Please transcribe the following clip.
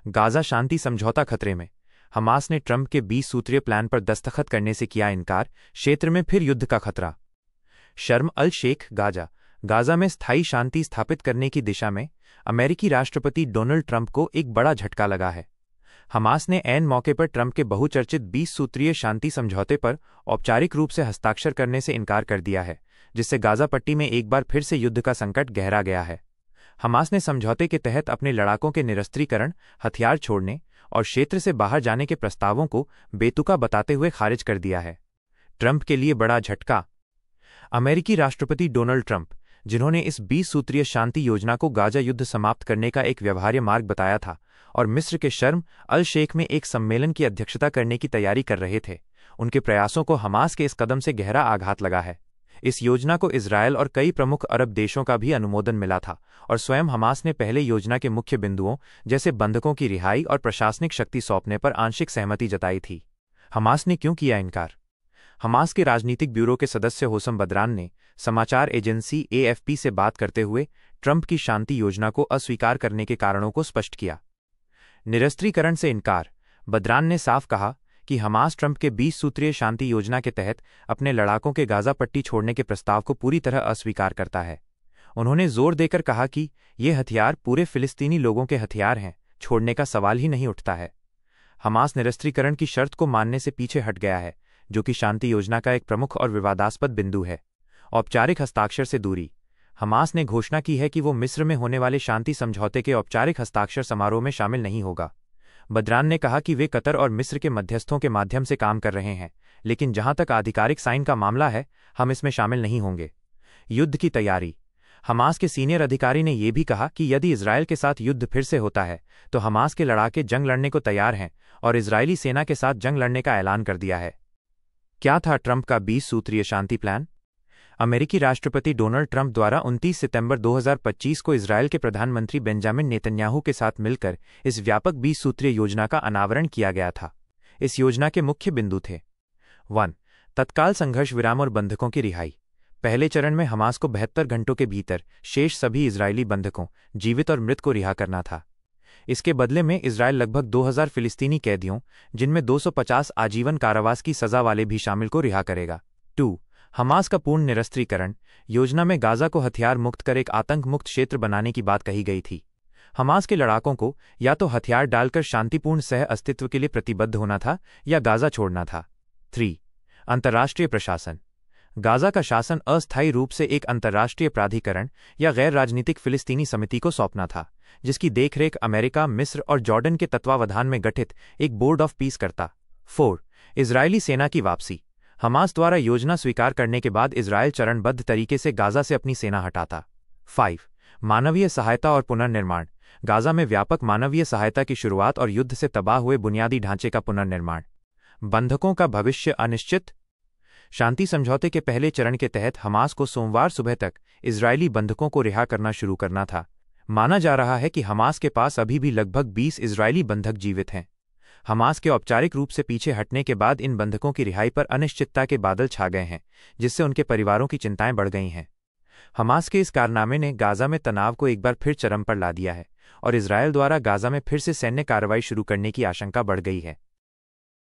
Gaza शांति समझौता खतरे में। हमास ने ट्रंप के 20 सूत्रीय प्लान पर दस्तखत करने से किया इनकार, क्षेत्र में फिर युद्ध का खतरा। शर्म अल शेख गाजा में स्थायी शांति स्थापित करने की दिशा में अमेरिकी राष्ट्रपति डोनाल्ड ट्रंप को एक बड़ा झटका लगा है। हमास ने ऐन मौके पर ट्रंप के बहुचर्चित 20 सूत्रीय शांति समझौते पर औपचारिक रूप से हस्ताक्षर करने से इनकार कर दिया है, जिससे गाजा पट्टी में एक बार फिर से युद्ध का संकट गहरा गया है। हमास ने समझौते के तहत अपने लड़ाकों के निरस्त्रीकरण, हथियार छोड़ने और क्षेत्र से बाहर जाने के प्रस्तावों को बेतुका बताते हुए खारिज कर दिया है। ट्रंप के लिए बड़ा झटका। अमेरिकी राष्ट्रपति डोनाल्ड ट्रंप, जिन्होंने इस 20 सूत्रीय शांति योजना को गाजा युद्ध समाप्त करने का एक व्यवहार्य मार्ग बताया था और मिस्र के शर्म अल शेख में एक सम्मेलन की अध्यक्षता करने की तैयारी कर रहे थे, उनके प्रयासों को हमास के इस कदम से गहरा आघात लगा है। इस योजना को इजरायल और कई प्रमुख अरब देशों का भी अनुमोदन मिला था और स्वयं हमास ने पहले योजना के मुख्य बिंदुओं जैसे बंधकों की रिहाई और प्रशासनिक शक्ति सौंपने पर आंशिक सहमति जताई थी। हमास ने क्यों किया इनकार? हमास के राजनीतिक ब्यूरो के सदस्य होसम बदरान ने समाचार एजेंसी AFP से बात करते हुए ट्रंप की शांति योजना को अस्वीकार करने के कारणों को स्पष्ट किया। निरस्त्रीकरण से इनकार। बदरान ने साफ कहा कि हमास ट्रंप के 20 सूत्रीय शांति योजना के तहत अपने लड़ाकों के गाजा पट्टी छोड़ने के प्रस्ताव को पूरी तरह अस्वीकार करता है। उन्होंने जोर देकर कहा कि ये हथियार पूरे फिलिस्तीनी लोगों के हथियार हैं, छोड़ने का सवाल ही नहीं उठता है। हमास निरस्त्रीकरण की शर्त को मानने से पीछे हट गया है, जो कि शांति योजना का एक प्रमुख और विवादास्पद बिंदु है। औपचारिक हस्ताक्षर से दूरी। हमास ने घोषणा की है कि वो मिस्र में होने वाले शांति समझौते के औपचारिक हस्ताक्षर समारोह में शामिल नहीं होगा। बदरान ने कहा कि वे कतर और मिस्र के मध्यस्थों के माध्यम से काम कर रहे हैं, लेकिन जहां तक आधिकारिक साइन का मामला है, हम इसमें शामिल नहीं होंगे। युद्ध की तैयारी। हमास के सीनियर अधिकारी ने यह भी कहा कि यदि इजरायल के साथ युद्ध फिर से होता है तो हमास के लड़ाके जंग लड़ने को तैयार हैं और इजरायली सेना के साथ जंग लड़ने का ऐलान कर दिया है। क्या था ट्रंप का 20 सूत्रीय शांति प्लान? अमेरिकी राष्ट्रपति डोनाल्ड ट्रंप द्वारा 29 सितंबर 2025 को इजरायल के प्रधानमंत्री बेंजामिन नेतन्याहू के साथ मिलकर इस व्यापक 20 सूत्रीय योजना का अनावरण किया गया था। इस योजना के मुख्य बिंदु थे: 1. तत्काल संघर्ष विराम और बंधकों की रिहाई। पहले चरण में हमास को 72 घंटों के भीतर शेष सभी इजरायली बंधकों, जीवित और मृत, को रिहा करना था। इसके बदले में इजरायल लगभग 2000 फिलिस्तीनी कैदियों, जिनमें 250 आजीवन कारावास की सजा वाले भी शामिल, को रिहा करेगा। 2. हमास का पूर्ण निरस्त्रीकरण। योजना में गाजा को हथियार मुक्त कर एक आतंक मुक्त क्षेत्र बनाने की बात कही गई थी। हमास के लड़ाकों को या तो हथियार डालकर शांतिपूर्ण सह अस्तित्व के लिए प्रतिबद्ध होना था या गाजा छोड़ना था। 3. अंतर्राष्ट्रीय प्रशासन। गाजा का शासन अस्थायी रूप से एक अंतर्राष्ट्रीय प्राधिकरण या गैर राजनीतिक फिलिस्तीनी समिति को सौंपना था, जिसकी देखरेख अमेरिका, मिस्र और जॉर्डन के तत्वावधान में गठित एक बोर्ड ऑफ पीस करता। 4. इजरायली सेना की वापसी। हमास द्वारा योजना स्वीकार करने के बाद इजरायल चरणबद्ध तरीके से गाजा से अपनी सेना हटाता। 5. मानवीय सहायता और पुनर्निर्माण। गाजा में व्यापक मानवीय सहायता की शुरुआत और युद्ध से तबाह हुए बुनियादी ढांचे का पुनर्निर्माण। बंधकों का भविष्य अनिश्चित। शांति समझौते के पहले चरण के तहत हमास को सोमवार सुबह तक इजरायली बंधकों को रिहा करना शुरू करना था। माना जा रहा है कि हमास के पास अभी भी लगभग 20 इजरायली बंधक जीवित हैं। हमास के औपचारिक रूप से पीछे हटने के बाद इन बंधकों की रिहाई पर अनिश्चितता के बादल छा गए हैं, जिससे उनके परिवारों की चिंताएं बढ़ गई हैं। हमास के इस कारनामे ने गाजा में तनाव को एक बार फिर चरम पर ला दिया है और इजरायल द्वारा गाजा में फिर से सैन्य कार्रवाई शुरू करने की आशंका बढ़ गई है।